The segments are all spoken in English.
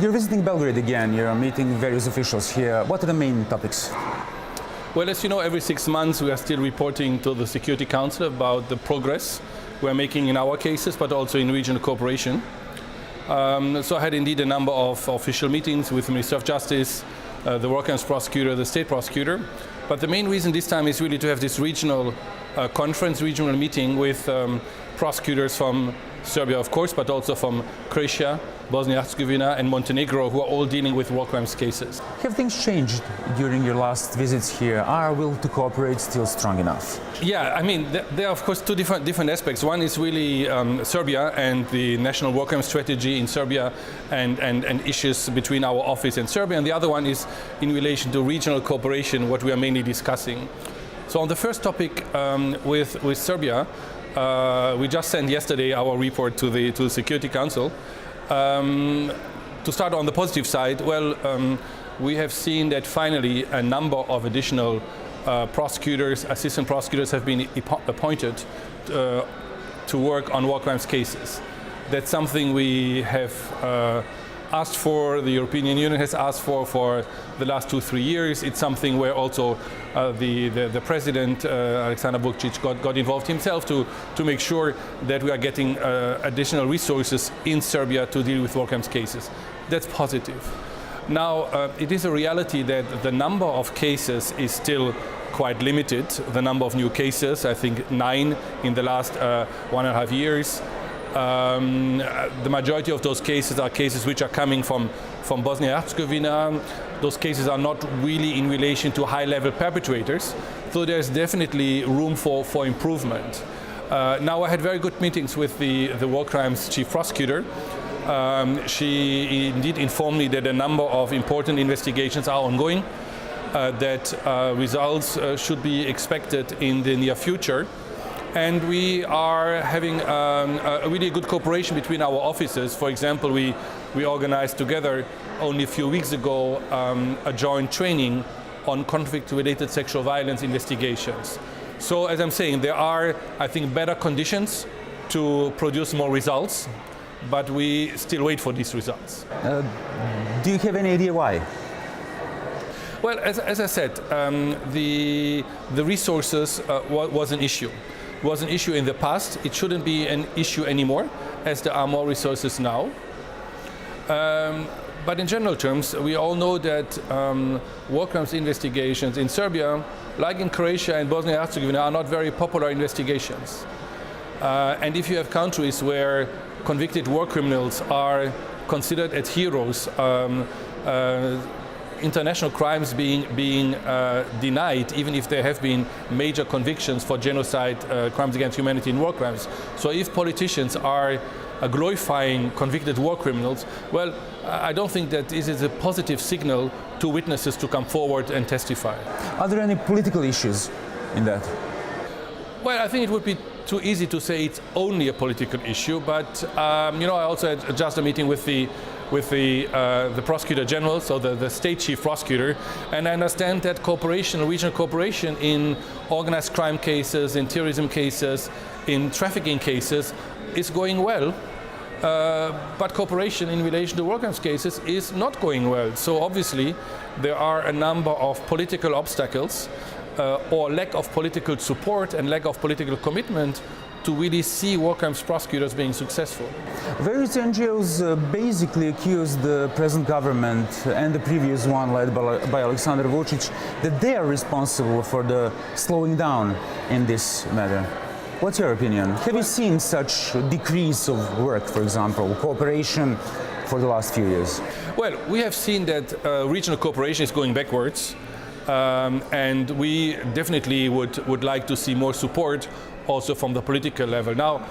You're visiting Belgrade again, you're meeting various officials here. What are the main topics? Well, as you know, every 6 months we are still reporting to the Security Council about the progress we're making in our cases, but also in regional cooperation. So I had indeed a number of official meetings with the Minister of Justice, the War Crimes Prosecutor, the State Prosecutor. But the main reason this time is really to have this regional conference, regional meeting with prosecutors from Serbia, of course, but also from Croatia, Bosnia-Herzegovina and Montenegro, who are all dealing with war crimes cases. Have things changed during your last visits here? Are our will to cooperate still strong enough? Yeah, I mean, there are of course two different aspects. One is really Serbia and the national war crime strategy in Serbia and issues between our office and Serbia. And the other one is in relation to regional cooperation, what we are mainly discussing. So on the first topic with Serbia, we just sent yesterday our report to the Security Council. To start on the positive side, well, we have seen that finally a number of additional prosecutors, assistant prosecutors have been appointed to work on war crimes cases. That's something we have asked for, the European Union has asked for the last 2-3 years. It's something where also the President, Aleksandar Vučić, got involved himself to make sure that we are getting additional resources in Serbia to deal with war crimes cases. That's positive. Now, it is a reality that the number of cases is still quite limited. The number of new cases, I think 9 in the last 1.5 years. The majority of those cases are cases which are coming from Bosnia-Herzegovina. Those cases are not really in relation to high-level perpetrators, so there's definitely room for improvement. Now, I had very good meetings with the War Crimes Chief Prosecutor. She indeed informed me that a number of important investigations are ongoing, that results should be expected in the near future. And we are having a really good cooperation between our offices. For example, we organized together only a few weeks ago a joint training on conflict-related sexual violence investigations. So as I'm saying, there are, I think, better conditions to produce more results, but we still wait for these results. Do you have any idea why? Well, as I said, the resources was an issue. Was an issue in the past. It shouldn't be an issue anymore, as there are more resources now. But in general terms, we all know that war crimes investigations in Serbia, like in Croatia and Bosnia-Herzegovina, are not very popular investigations. And if you have countries where convicted war criminals are considered as heroes, international crimes being denied, even if there have been major convictions for genocide, crimes against humanity and war crimes. So if politicians are glorifying convicted war criminals, well, I don't think that this is a positive signal to witnesses to come forward and testify. Are there any political issues in that? Well, I think it would be too easy to say it's only a political issue, but you know, I also had just a meeting with the Prosecutor General, so the State Chief Prosecutor, and I understand that cooperation, regional cooperation in organized crime cases, in terrorism cases, in trafficking cases is going well, but cooperation in relation to war crimes cases is not going well. So obviously there are a number of political obstacles or lack of political support and lack of political commitment to really see war crimes prosecutors being successful. Various NGOs basically accuse the present government and the previous one led by Aleksandar Vučić that they are responsible for the slowing down in this matter. What's your opinion? Have you seen such decrease of work, for example, cooperation for the last few years? Well, we have seen that regional cooperation is going backwards, and we definitely would like to see more support also from the political level. Now,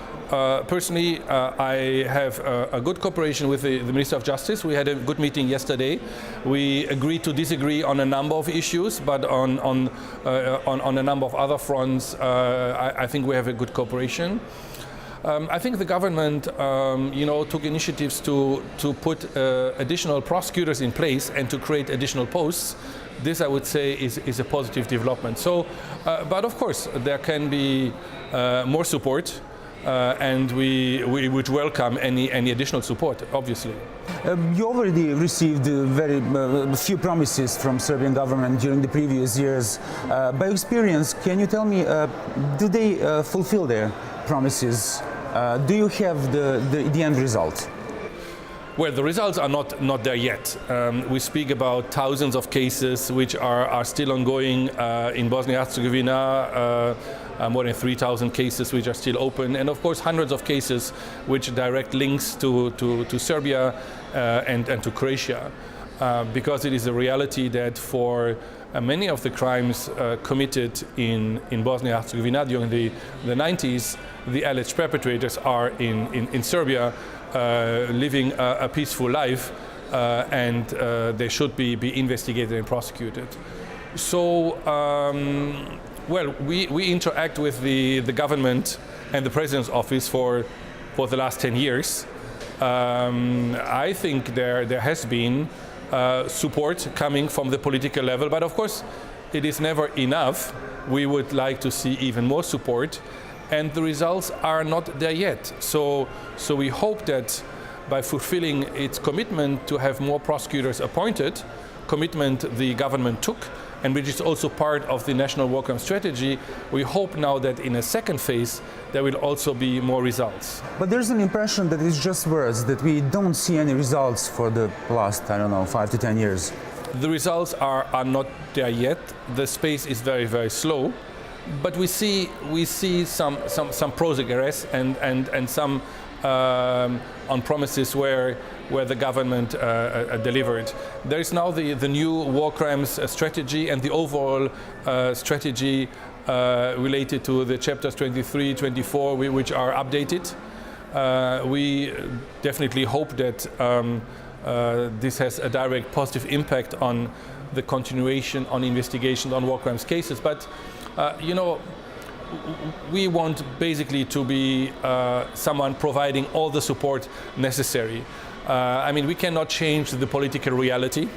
personally, I have a good cooperation with the Minister of Justice. We had a good meeting yesterday. We agreed to disagree on a number of issues, but on a number of other fronts, I think we have a good cooperation. I think the government, took initiatives to put additional prosecutors in place and to create additional posts. This, I would say, is a positive development. So, but of course, there can be more support. and we would welcome any additional support, obviously. You already received very few promises from Serbian government during the previous years. By experience, can you tell me, do they fulfill their promises? Do you have the end result? Well, the results are not there yet. We speak about thousands of cases which are still ongoing in Bosnia-Herzegovina, more than 3,000 cases which are still open, and of course hundreds of cases which direct links to Serbia and to Croatia, because it is a reality that for many of the crimes committed in Bosnia-Herzegovina during the 90s, the alleged perpetrators are in Serbia, living a peaceful life, and they should be investigated and prosecuted. So, well, we interact with the government and the President's office for the last 10 years. I think there has been support coming from the political level, but of course it is never enough. We would like to see even more support, and the results are not there yet. So we hope that by fulfilling its commitment to have more prosecutors appointed, commitment the government took, and which is also part of the national war crime strategy, we hope now that in a second phase there will also be more results. But there's an impression that it's just words, that we don't see any results for the last, I don't know, 5 to 10 years. The results are not there yet. The pace is very, very slow. But we see some progress and some on promises where the government delivered. There is now the new war crimes strategy and the overall strategy related to the chapters 23, 24, which are updated. We definitely hope that this has a direct positive impact on the continuation on investigations on war crimes cases. But you know, we want basically to be someone providing all the support necessary. I mean, we cannot change the political reality.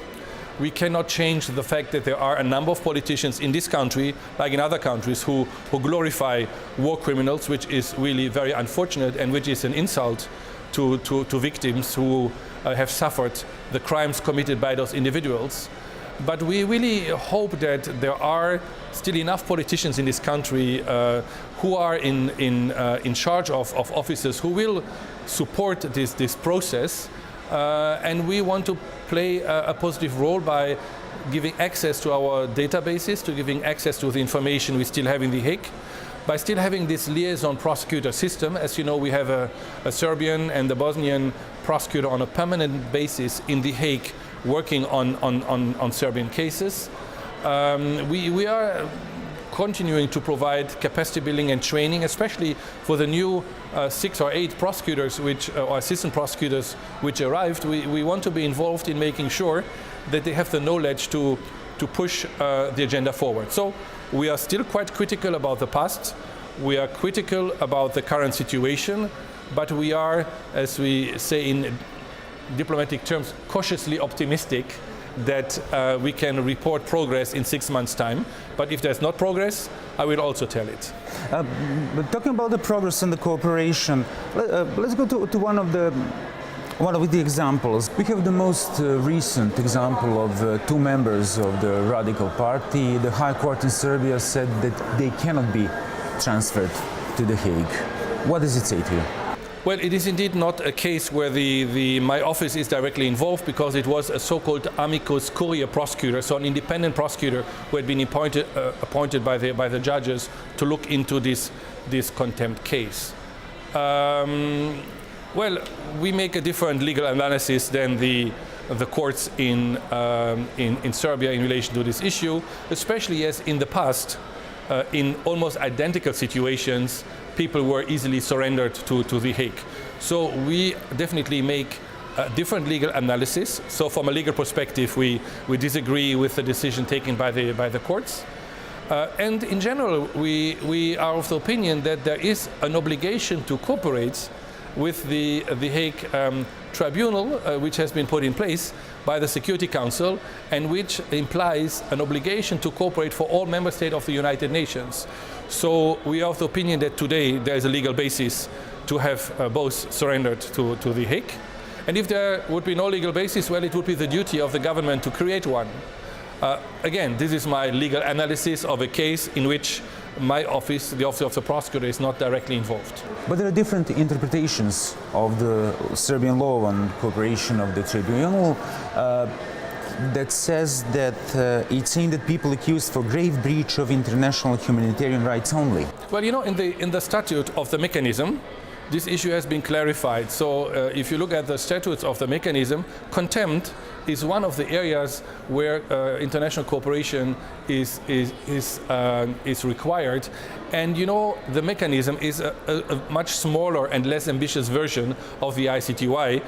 We cannot change the fact that there are a number of politicians in this country, like in other countries, who glorify war criminals, which is really very unfortunate and which is an insult to victims who have suffered the crimes committed by those individuals. But we really hope that there are still enough politicians in this country who are in charge of offices who will support this process, and we want to play a positive role by giving access to our databases, to giving access to the information we still have in The Hague, by still having this liaison prosecutor system. As you know, we have a Serbian and a Bosnian prosecutor on a permanent basis in The Hague working on Serbian cases. We are continuing to provide capacity building and training, especially for the new 6 or 8 prosecutors or assistant prosecutors which arrived. We want to be involved in making sure that they have the knowledge to push the agenda forward. So we are still quite critical about the past. We are critical about the current situation, but we are, as we say in diplomatic terms, cautiously optimistic that we can report progress in 6 months' time. But if there's not progress, I will also tell it. But talking about the progress and the cooperation, let's go to one of the examples. We have the most recent example of 2 members of the Radical Party. The High Court in Serbia said that they cannot be transferred to The Hague. What does it say to you? Well, it is indeed not a case where my office is directly involved, because it was a so-called amicus curiae prosecutor, so an independent prosecutor who had been appointed by the judges to look into this contempt case. Well, we make a different legal analysis than the courts in Serbia in relation to this issue, especially as in the past, in almost identical situations, people were easily surrendered to The Hague. So we definitely make a different legal analysis. So from a legal perspective, we disagree with the decision taken by the courts. And in general, we are of the opinion that there is an obligation to cooperate with the Hague Tribunal, which has been put in place by the Security Council, and which implies an obligation to cooperate for all member states of the United Nations. So we are of the opinion that today there is a legal basis to have both surrendered to the Hague. And if there would be no legal basis, well, it would be the duty of the government to create one. Again, this is my legal analysis of a case in which my office, the Office of the Prosecutor, is not directly involved. But there are different interpretations of the Serbian law on cooperation of the tribunal that says that it's aimed at people accused for grave breach of international humanitarian rights only. Well, you know, in the statute of the mechanism, this issue has been clarified. So if you look at the statutes of the mechanism, contempt is one of the areas where international cooperation is required. And you know, the mechanism is a much smaller and less ambitious version of the ICTY.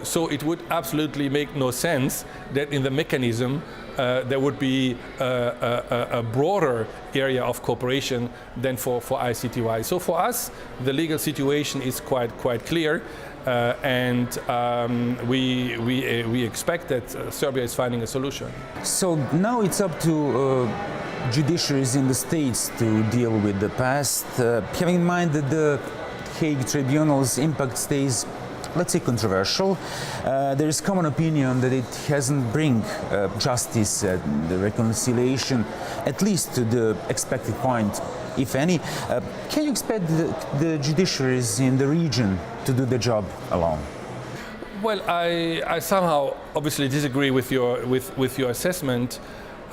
So it would absolutely make no sense that in the mechanism there would be a broader area of cooperation than for ICTY. So for us, the legal situation is quite clear. And we expect that Serbia is finding a solution. So now it's up to judiciaries in the states to deal with the past, having in mind that the Hague Tribunal's impact stays, let's say, controversial. There is common opinion that it hasn't bring justice and the reconciliation, at least to the expected point, if any. Can you expect the judiciaries in the region to do the job alone? Well, I somehow obviously disagree with your assessment.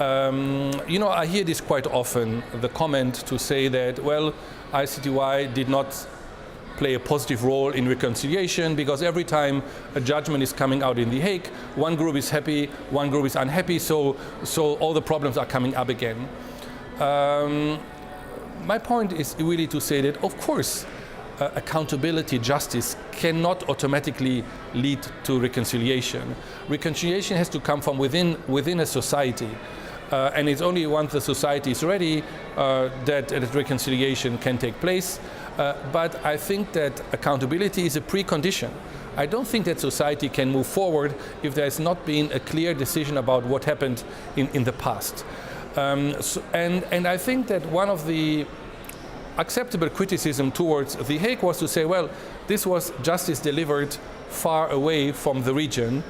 You know, I hear this quite often, the comment to say that, well, ICTY did not play a positive role in reconciliation because every time a judgment is coming out in The Hague, one group is happy, one group is unhappy, so all the problems are coming up again. My point is really to say that, of course, accountability, justice cannot automatically lead to reconciliation. Reconciliation has to come from within a society. And it's only once the society is ready that reconciliation can take place. But I think that accountability is a precondition. I don't think that society can move forward if there has not been a clear decision about what happened in the past. And I think that one of the acceptable criticism towards The Hague was to say, well, this was justice delivered far away from the region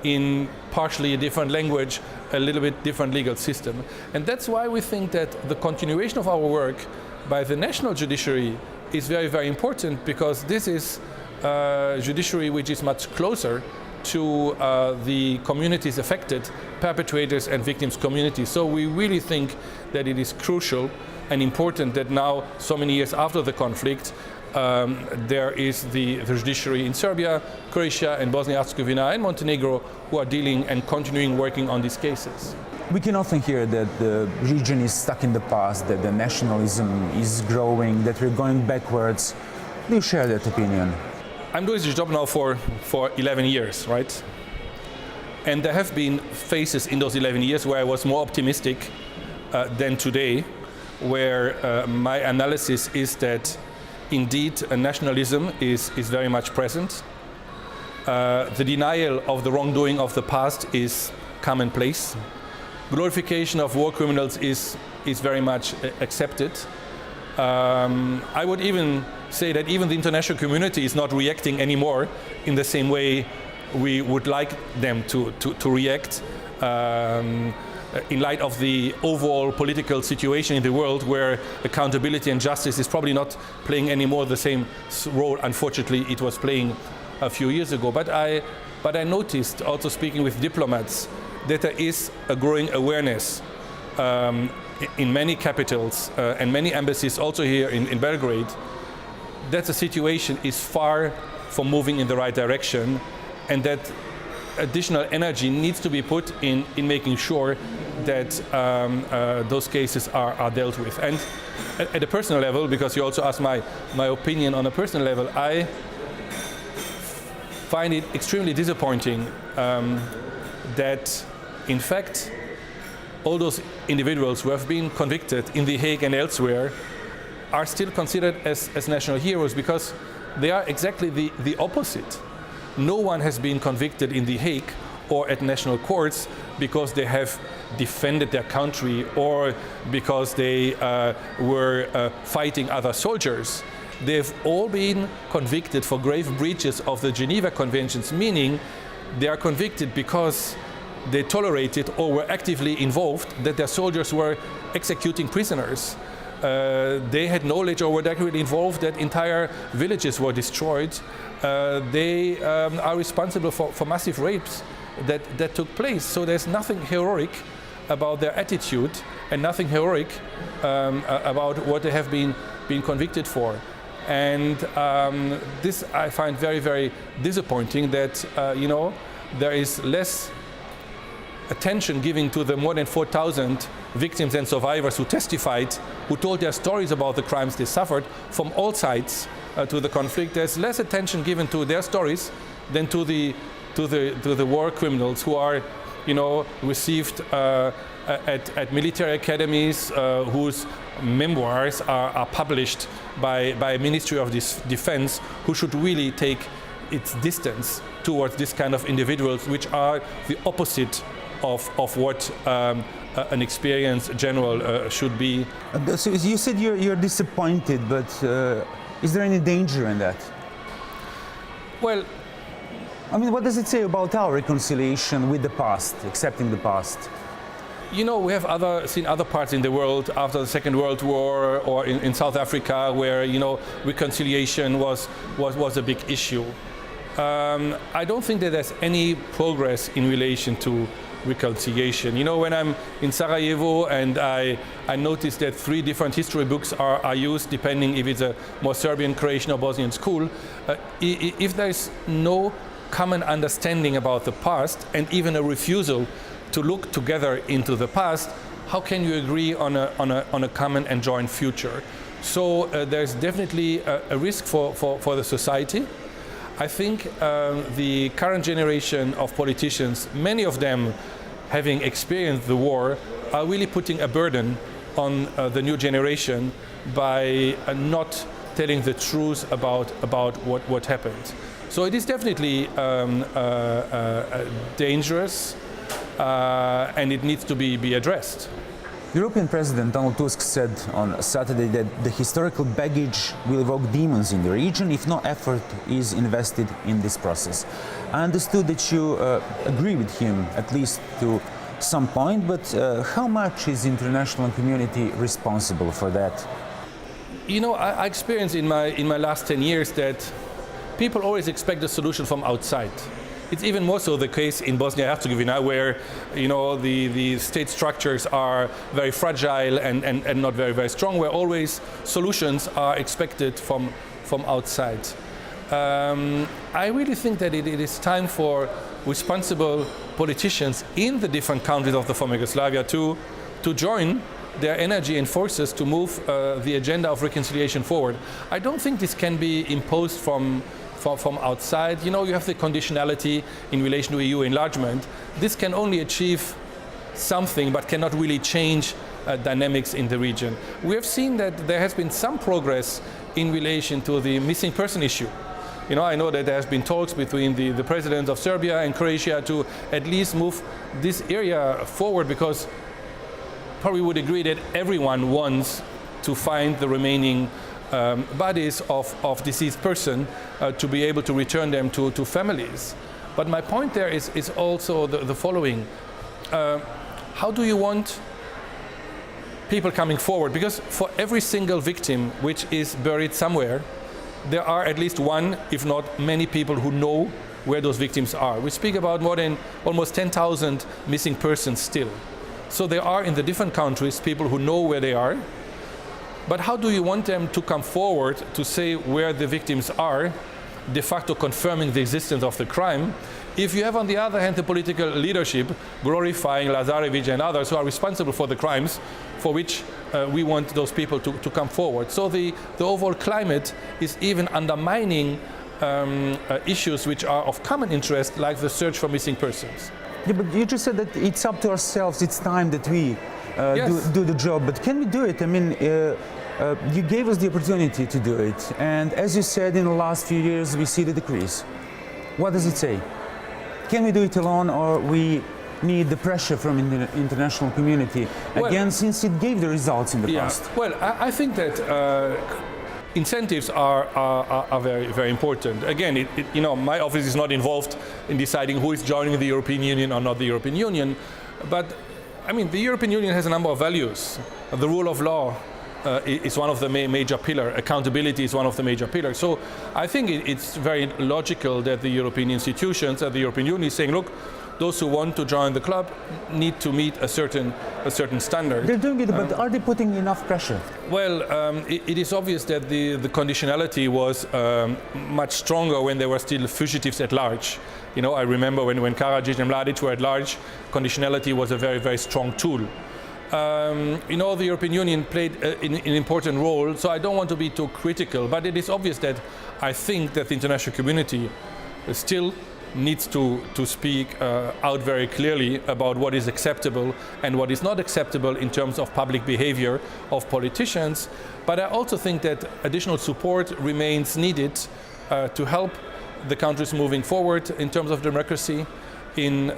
in partially a different language, a little bit different legal system. And that's why we think that the continuation of our work by the national judiciary is very, very important, because this is a judiciary which is much closer to the communities affected, perpetrators and victims communities. So we really think that it is crucial and important that now, so many years after the conflict, there is the judiciary in Serbia, Croatia and Bosnia-Herzegovina and Montenegro who are dealing and continuing working on these cases. We can often hear that the region is stuck in the past, that the nationalism is growing, that we're going backwards. Do you share that opinion? I'm doing this job now for 11 years, right? And there have been phases in those 11 years where I was more optimistic than today, where my analysis is that indeed nationalism is very much present. The denial of the wrongdoing of the past is commonplace. Glorification of war criminals is very much accepted. I would even say that even the international community is not reacting anymore in the same way we would like them to react in light of the overall political situation in the world, where accountability and justice is probably not playing anymore the same role, unfortunately, it was playing a few years ago. But I noticed, also speaking with diplomats, that there is a growing awareness in many capitals and many embassies, also here in Belgrade, that the situation is far from moving in the right direction, and that additional energy needs to be put in making sure that those cases are dealt with. And at a personal level, because you also asked my opinion on a personal level, I find it extremely disappointing that, in fact, all those individuals who have been convicted in The Hague and elsewhere are still considered as national heroes, because they are exactly the opposite. No one has been convicted in The Hague or at national courts because they have defended their country or because they were fighting other soldiers. They've all been convicted for grave breaches of the Geneva Conventions, meaning they are convicted because they tolerated or were actively involved that their soldiers were executing prisoners. They had knowledge or were directly involved that entire villages were destroyed. They are responsible for massive rapes that took place. So there's nothing heroic about their attitude and nothing heroic about what they have been convicted for. And this I find very, very disappointing that, there is less attention given to the more than 4,000 victims and survivors who testified, who told their stories about the crimes they suffered from all sides to the conflict. There's less attention given to their stories than to the war criminals who are, received at military academies, whose memoirs are published by Ministry of Defense, who should really take its distance towards this kind of individuals, which are the opposite of what an experienced general should be. So you said you're disappointed, but is there any danger in that? Well, I mean, what does it say about our reconciliation with the past, accepting the past? We have seen other parts in the world after the Second World War or in South Africa where, reconciliation was a big issue. I don't think that there's any progress in relation to reconciliation. When I'm in Sarajevo and I notice that 3 different history books are used depending if it's a more Serbian, Croatian or Bosnian school, if there's no common understanding about the past and even a refusal to look together into the past, how can you agree on a common and joint future? So there's definitely a risk for the society. I think the current generation of politicians, many of them having experienced the war, are really putting a burden on the new generation by not telling the truth about what happened. So it is definitely dangerous and it needs to be addressed. European President Donald Tusk said on Saturday that the historical baggage will evoke demons in the region if no effort is invested in this process. I understood that you agree with him, at least to some point, but how much is the international community responsible for that? I experienced in my last 10 years that people always expect a solution from outside. It's even more so the case in Bosnia-Herzegovina, where the state structures are very fragile and not very, very strong, where always solutions are expected from outside. I really think that it is time for responsible politicians in the different countries of the former Yugoslavia to join their energy and forces to move the agenda of reconciliation forward. I don't think this can be imposed from outside. You have the conditionality in relation to EU enlargement. This can only achieve something but cannot really change dynamics in the region. We have seen that there has been some progress in relation to the missing person issue. I know that there has been talks between the presidents of Serbia and Croatia to at least move this area forward, because probably would agree that everyone wants to find the remaining bodies of deceased person to be able to return them to families. But my point there is also the following. How do you want people coming forward? Because for every single victim which is buried somewhere, there are at least one, if not many people who know where those victims are. We speak about more than almost 10,000 missing persons still. So there are in the different countries people who know where they are. But how do you want them to come forward to say where the victims are, de facto confirming the existence of the crime, if you have on the other hand the political leadership glorifying Lazarevic and others who are responsible for the crimes for which we want those people to come forward? So the overall climate is even undermining issues which are of common interest, like the search for missing persons. Yeah, but you just said that it's up to ourselves, it's time that we Yes. do the job, but can we do it? I mean, You gave us the opportunity to do it, and as you said, in the last few years we see the decrease. What does it say? Can we do it alone, or we need the pressure from the international community again, since it gave the results in the past? Well, I think that incentives are very, very important. Again, my office is not involved in deciding who is joining the European Union or not the European Union, but I mean, the European Union has a number of values. The rule of law is one of the major pillars. Accountability is one of the major pillars. So I think it's very logical that the European institutions, that the European Union is saying, look, those who want to join the club need to meet a certain standard. They're doing it, but are they putting enough pressure? Well, it is obvious that the conditionality was much stronger when there were still fugitives at large. I remember when Karadzic and Mladic were at large, conditionality was a very, very strong tool. The European Union played an important role, so I don't want to be too critical, but it is obvious that I think that the international community still needs to speak out very clearly about what is acceptable and what is not acceptable in terms of public behavior of politicians. But I also think that additional support remains needed to help the countries moving forward in terms of democracy, in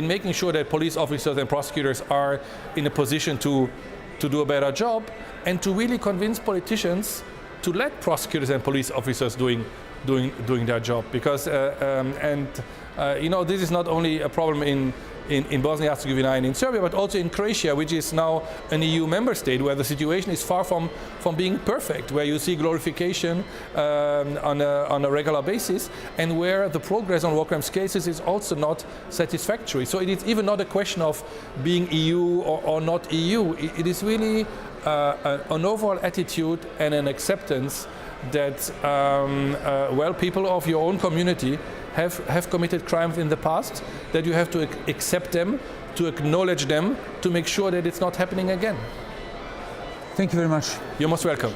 making sure that police officers and prosecutors are in a position to do a better job, and to really convince politicians to let prosecutors and police officers doing their job. Because this is not only a problem in Bosnia and Herzegovina and in Serbia, but also in Croatia, which is now an EU member state, where the situation is far from being perfect, where you see glorification on a regular basis, and where the progress on war crimes cases is also not satisfactory. So it is even not a question of being EU or not EU. It is really an overall attitude and an acceptance that people of your own community have committed crimes in the past, that you have to accept them, to acknowledge them, to make sure that it's not happening again. Thank you very much. You're most welcome.